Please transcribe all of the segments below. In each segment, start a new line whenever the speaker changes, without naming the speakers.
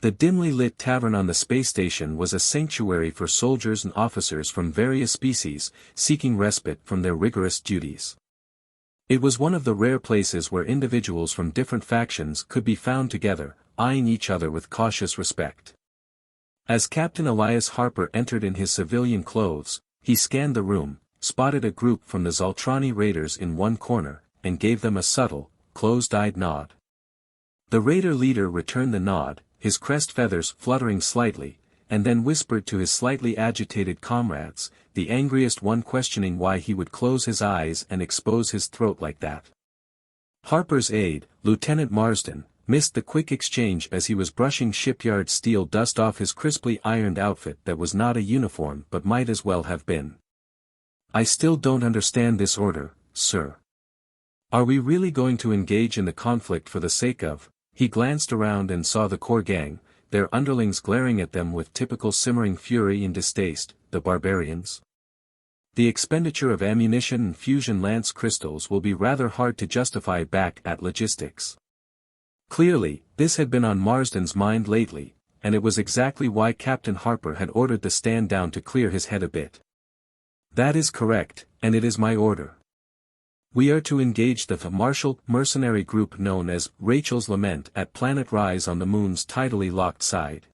The dimly lit tavern on the space station was a sanctuary for soldiers and officers from various species, seeking respite from their rigorous duties. It was one of the rare places where individuals from different factions could be found together, eyeing each other with cautious respect. As Captain Elias Harper entered in his civilian clothes, he scanned the room, spotted a group from the Zaltrani raiders in one corner, and gave them a subtle, closed-eyed nod. The raider leader returned the nod, his crest feathers fluttering slightly, and then whispered to his slightly agitated comrades, the angriest one questioning why he would close his eyes and expose his throat like that. Harper's aide, Lieutenant Marsden, missed the quick exchange as he was brushing shipyard steel dust off his crisply ironed outfit that was not a uniform but might as well have been. "I still don't understand this order, sir. Are we really going to engage in the conflict for the sake of?" He glanced around and saw the core gang, their underlings glaring at them with typical simmering fury and distaste, the barbarians. The expenditure of ammunition and fusion lance crystals will be rather hard to justify back at logistics. Clearly, this had been on Marsden's mind lately, and it was exactly why Captain Harper had ordered the stand down to clear his head a bit. "That is correct, and it is my order. We are to engage the martial mercenary group known as Rachel's Lament at Planet Rise on the Moon's tidally locked side."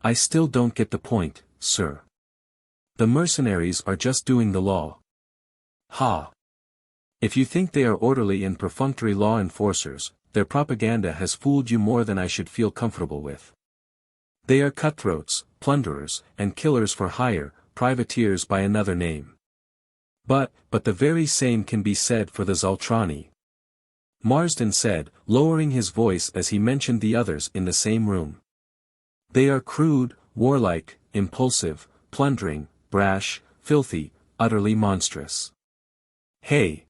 "I still don't get the point, sir. The mercenaries are just doing the law." "Ha! If you think they are orderly and perfunctory law enforcers, their propaganda has fooled you more than I should feel comfortable with. They are cutthroats, plunderers, and killers for hire, privateers by another name. But the very same can be said for the Zaltrani," Marsden said, lowering his voice as he mentioned the others in the same room. "They are crude, warlike, impulsive, plundering, brash, filthy, utterly monstrous." "Hey!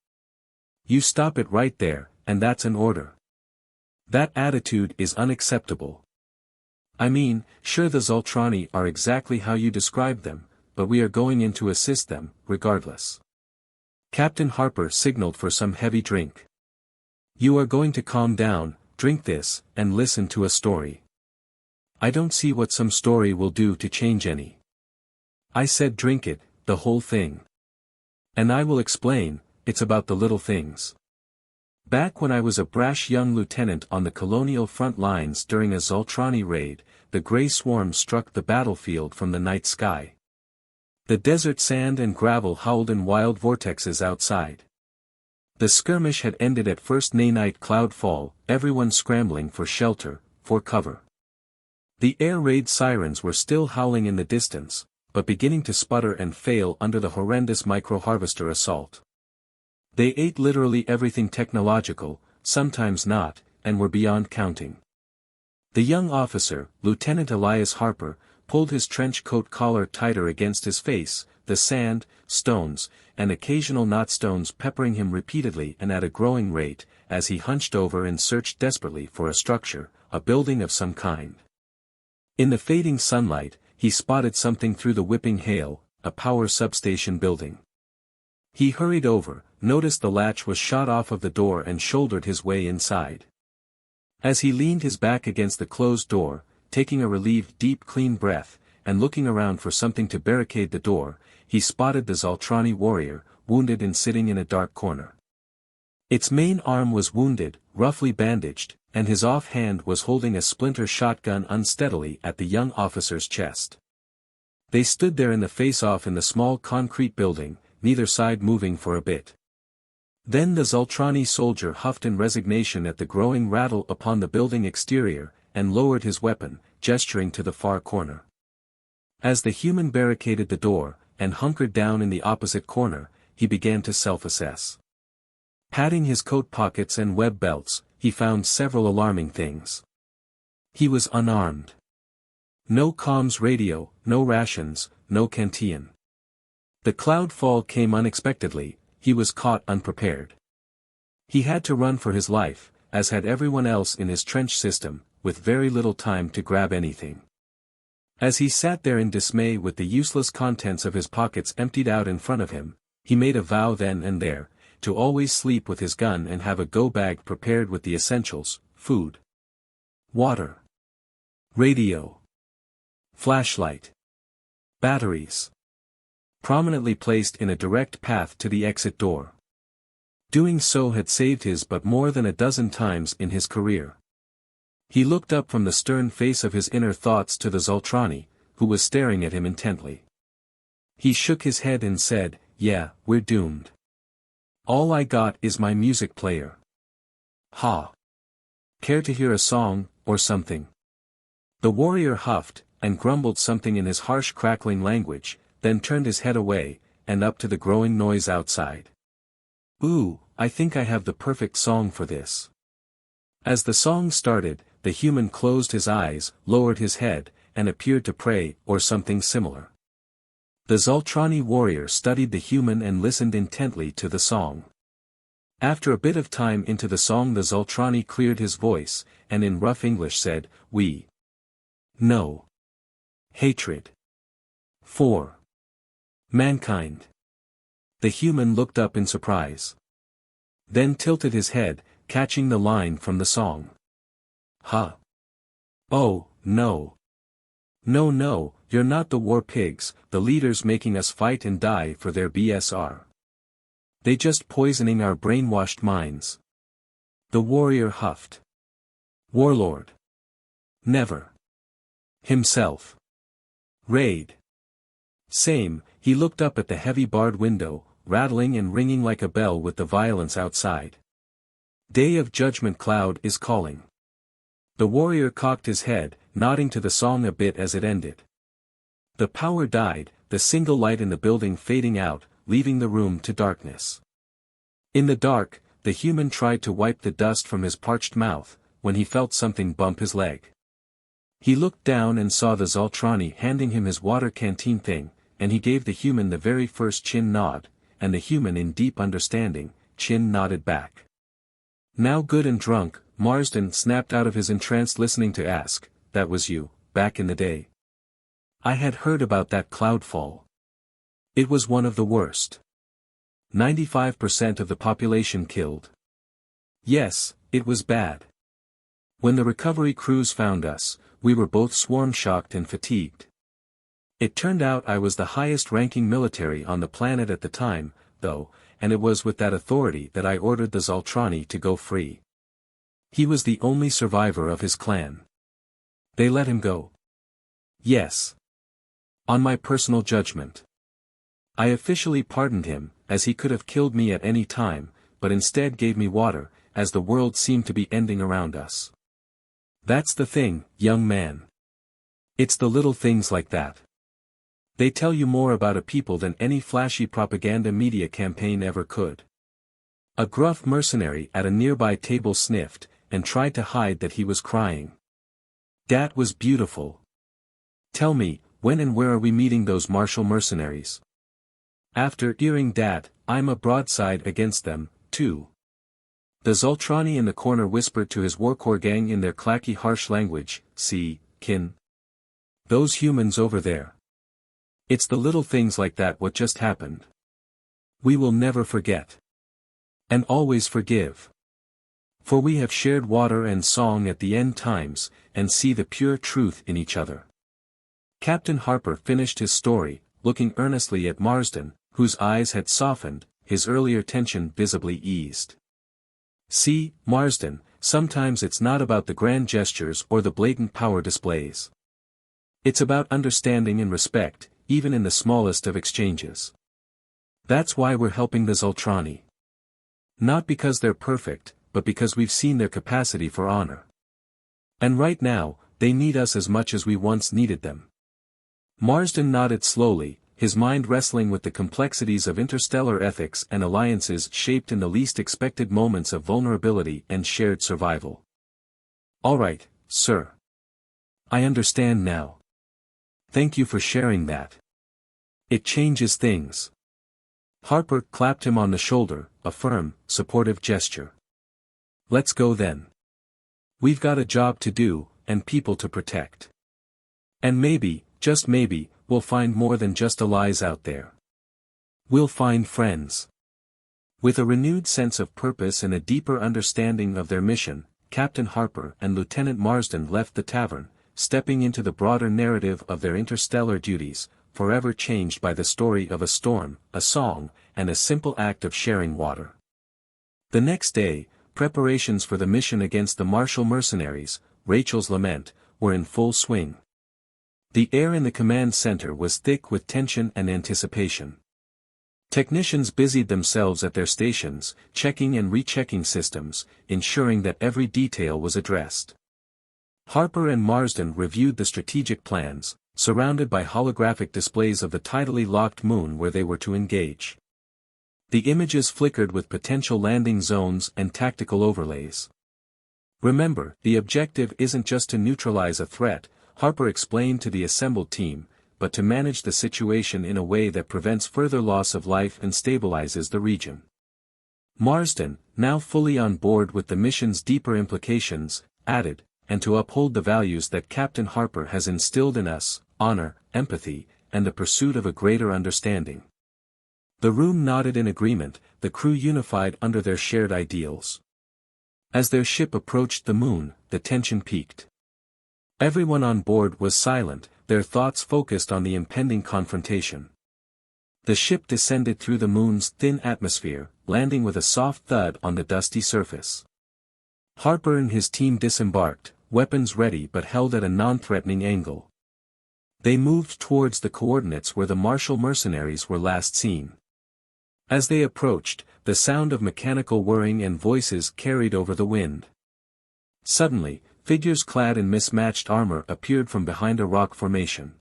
You stop it right there, and that's an order. That attitude is unacceptable. I mean, sure the Zaltrani are exactly how you described them, but we are going in to assist them, regardless." Captain Harper signaled for some heavy drink. "You are going to calm down, drink this, and listen to a story. I don't see what some story will do to change any. I said drink it, the whole thing. And I will explain, it's about the little things. Back when I was a brash young lieutenant on the colonial front lines during a Zaltrani raid, the grey swarm struck the battlefield from the night sky. The desert sand and gravel howled in wild vortexes outside. The skirmish had ended at first night cloud fall, everyone scrambling for shelter, for cover. The air raid sirens were still howling in the distance, but beginning to sputter and fail under the horrendous micro-harvester assault. They ate literally everything technological, sometimes not, and were beyond counting. The young officer, Lieutenant Elias Harper, pulled his trench coat collar tighter against his face, the sand, stones, and occasional knotstones peppering him repeatedly and at a growing rate, as he hunched over and searched desperately for a structure, a building of some kind. In the fading sunlight, he spotted something through the whipping hail, a power substation building. He hurried over, noticed the latch was shot off of the door and shouldered his way inside. As he leaned his back against the closed door, taking a relieved deep clean breath, and looking around for something to barricade the door, he spotted the Zaltrani warrior, wounded and sitting in a dark corner. Its main arm was wounded, roughly bandaged, and his offhand was holding a splinter shotgun unsteadily at the young officer's chest. They stood there in the face-off in the small concrete building, neither side moving for a bit. Then the Zaltrani soldier huffed in resignation at the growing rattle upon the building exterior, and lowered his weapon, gesturing to the far corner. As the human barricaded the door, and hunkered down in the opposite corner, he began to self-assess. Patting his coat pockets and web belts, he found several alarming things. He was unarmed. No comms radio, no rations, no canteen. The cloud fall came unexpectedly, he was caught unprepared. He had to run for his life, as had everyone else in his trench system, with very little time to grab anything. As he sat there in dismay with the useless contents of his pockets emptied out in front of him, he made a vow then and there, to always sleep with his gun and have a go bag prepared with the essentials, food, water, Radio. Flashlight. Batteries. Prominently placed in a direct path to the exit door. Doing so had saved his butt more than a dozen times in his career. He looked up from the stern face of his inner thoughts to the Zoltrani, who was staring at him intently. He shook his head and said, "Yeah, we're doomed. All I got is my music player." "Ha. Care to hear a song, or something?" The warrior huffed, and grumbled something in his harsh crackling language, then turned his head away, and up to the growing noise outside. "Ooh, I think I have the perfect song for this." As the song started, the human closed his eyes, lowered his head, and appeared to pray, or something similar. The Zoltrani warrior studied the human and listened intently to the song. After a bit of time into the song the Zoltrani cleared his voice, and in rough English said, "We know hatred for mankind." The human looked up in surprise. Then tilted his head, catching the line from the song. "Huh. Oh, no. No, no, you're not the war pigs, the leaders making us fight and die for their BSR. They just poisoning our brainwashed minds." The warrior huffed. "Warlord. Never. Himself. Raid. Same." He looked up at the heavy barred window, rattling and ringing like a bell with the violence outside. "Day of Judgment cloud is calling." The warrior cocked his head, nodding to the song a bit as it ended. The power died, the single light in the building fading out, leaving the room to darkness. In the dark, the human tried to wipe the dust from his parched mouth, when he felt something bump his leg. He looked down and saw the Zoltrani handing him his water canteen thing, and he gave the human the very first chin nod, and the human in deep understanding, chin nodded back. "Now good and drunk," Marsden snapped out of his entranced listening to ask, "That was you, back in the day?" "I had heard about that cloudfall. It was one of the worst. 95% of the population killed." "Yes, it was bad. When the recovery crews found us, we were both swarm-shocked and fatigued. It turned out I was the highest-ranking military on the planet at the time, though, and it was with that authority that I ordered the Zoltrani to go free. He was the only survivor of his clan. They let him go. Yes. On my personal judgment. I officially pardoned him, as he could have killed me at any time, but instead gave me water, as the world seemed to be ending around us. That's the thing, young man. It's the little things like that. They tell you more about a people than any flashy propaganda media campaign ever could." A gruff mercenary at a nearby table sniffed, and tried to hide that he was crying. "Dat was beautiful. Tell me, when and where are we meeting those martial mercenaries?" "After hearing dat, I'm a broadside against them, too." The Zoltrani in the corner whispered to his warcore gang in their clacky harsh language, "See, kin. Those humans over there. It's the little things like that what just happened. We will never forget. And always forgive. For we have shared water and song at the end times, and see the pure truth in each other." Captain Harper finished his story, looking earnestly at Marsden, whose eyes had softened, his earlier tension visibly eased. "See, Marsden, sometimes it's not about the grand gestures or the blatant power displays. It's about understanding and respect, even in the smallest of exchanges. That's why we're helping the Zoltrani. Not because they're perfect, but because we've seen their capacity for honor. And right now, they need us as much as we once needed them." Marsden nodded slowly, his mind wrestling with the complexities of interstellar ethics and alliances shaped in the least expected moments of vulnerability and shared survival. "All right, sir. I understand now. Thank you for sharing that. It changes things." Harper clapped him on the shoulder, a firm, supportive gesture. "Let's go then. We've got a job to do, and people to protect. And maybe, just maybe, we'll find more than just allies out there. We'll find friends." With a renewed sense of purpose and a deeper understanding of their mission, Captain Harper and Lieutenant Marsden left the tavern, stepping into the broader narrative of their interstellar duties, forever changed by the story of a storm, a song, and a simple act of sharing water. The next day, preparations for the mission against the martial mercenaries, Rachel's Lament, were in full swing. The air in the command center was thick with tension and anticipation. Technicians busied themselves at their stations, checking and rechecking systems, ensuring that every detail was addressed. Harper and Marsden reviewed the strategic plans, surrounded by holographic displays of the tidally locked moon where they were to engage. The images flickered with potential landing zones and tactical overlays. Remember, the objective isn't just to neutralize a threat, Harper explained to the assembled team, but to manage the situation in a way that prevents further loss of life and stabilizes the region. Marsden, now fully on board with the mission's deeper implications, added, and to uphold the values that Captain Harper has instilled in us, honor, empathy, and the pursuit of a greater understanding. The room nodded in agreement, the crew unified under their shared ideals. As their ship approached the moon, the tension peaked. Everyone on board was silent, their thoughts focused on the impending confrontation. The ship descended through the moon's thin atmosphere, landing with a soft thud on the dusty surface. Harper and his team disembarked, weapons ready but held at a non-threatening angle. They moved towards the coordinates where the martial mercenaries were last seen. As they approached, the sound of mechanical whirring and voices carried over the wind. Suddenly, figures clad in mismatched armor appeared from behind a rock formation.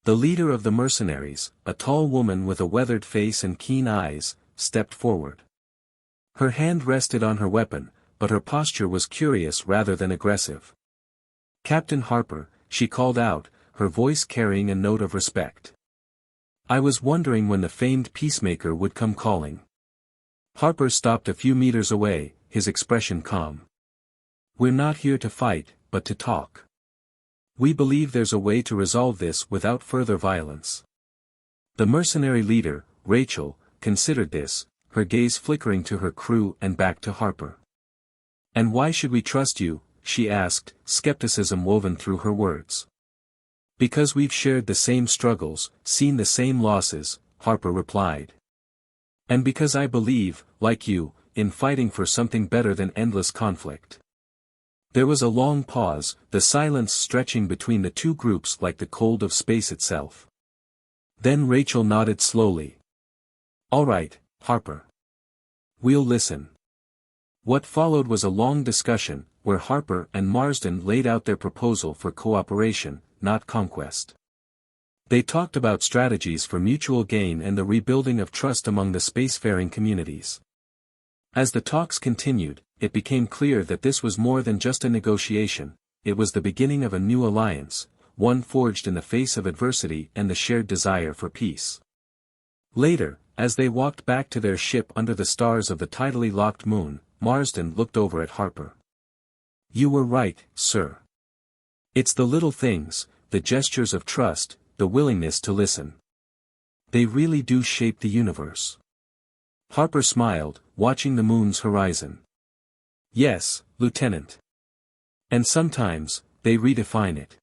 The leader of the mercenaries, a tall woman with a weathered face and keen eyes, stepped forward. Her hand rested on her weapon, but her posture was curious rather than aggressive. "Captain Harper," she called out, her voice carrying a note of respect. "I was wondering when the famed peacemaker would come calling." Harper stopped a few meters away, his expression calm. "We're not here to fight, but to talk. We believe there's a way to resolve this without further violence." The mercenary leader, Rachel, considered this, her gaze flickering to her crew and back to Harper. "And why should we trust you?" she asked, skepticism woven through her words. "Because we've shared the same struggles, seen the same losses," Harper replied. "And because I believe, like you, in fighting for something better than endless conflict." There was a long pause, the silence stretching between the two groups like the cold of space itself. Then Rachel nodded slowly. "All right, Harper. We'll listen." What followed was a long discussion, where Harper and Marsden laid out their proposal for cooperation, not conquest. They talked about strategies for mutual gain and the rebuilding of trust among the spacefaring communities. As the talks continued, it became clear that this was more than just a negotiation, it was the beginning of a new alliance, one forged in the face of adversity and the shared desire for peace. Later, as they walked back to their ship under the stars of the tidally locked moon, Marsden looked over at Harper. "You were right, sir. It's the little things, the gestures of trust, the willingness to listen. They really do shape the universe." Harper smiled, watching the moon's horizon. "Yes, Lieutenant. And sometimes, they redefine it."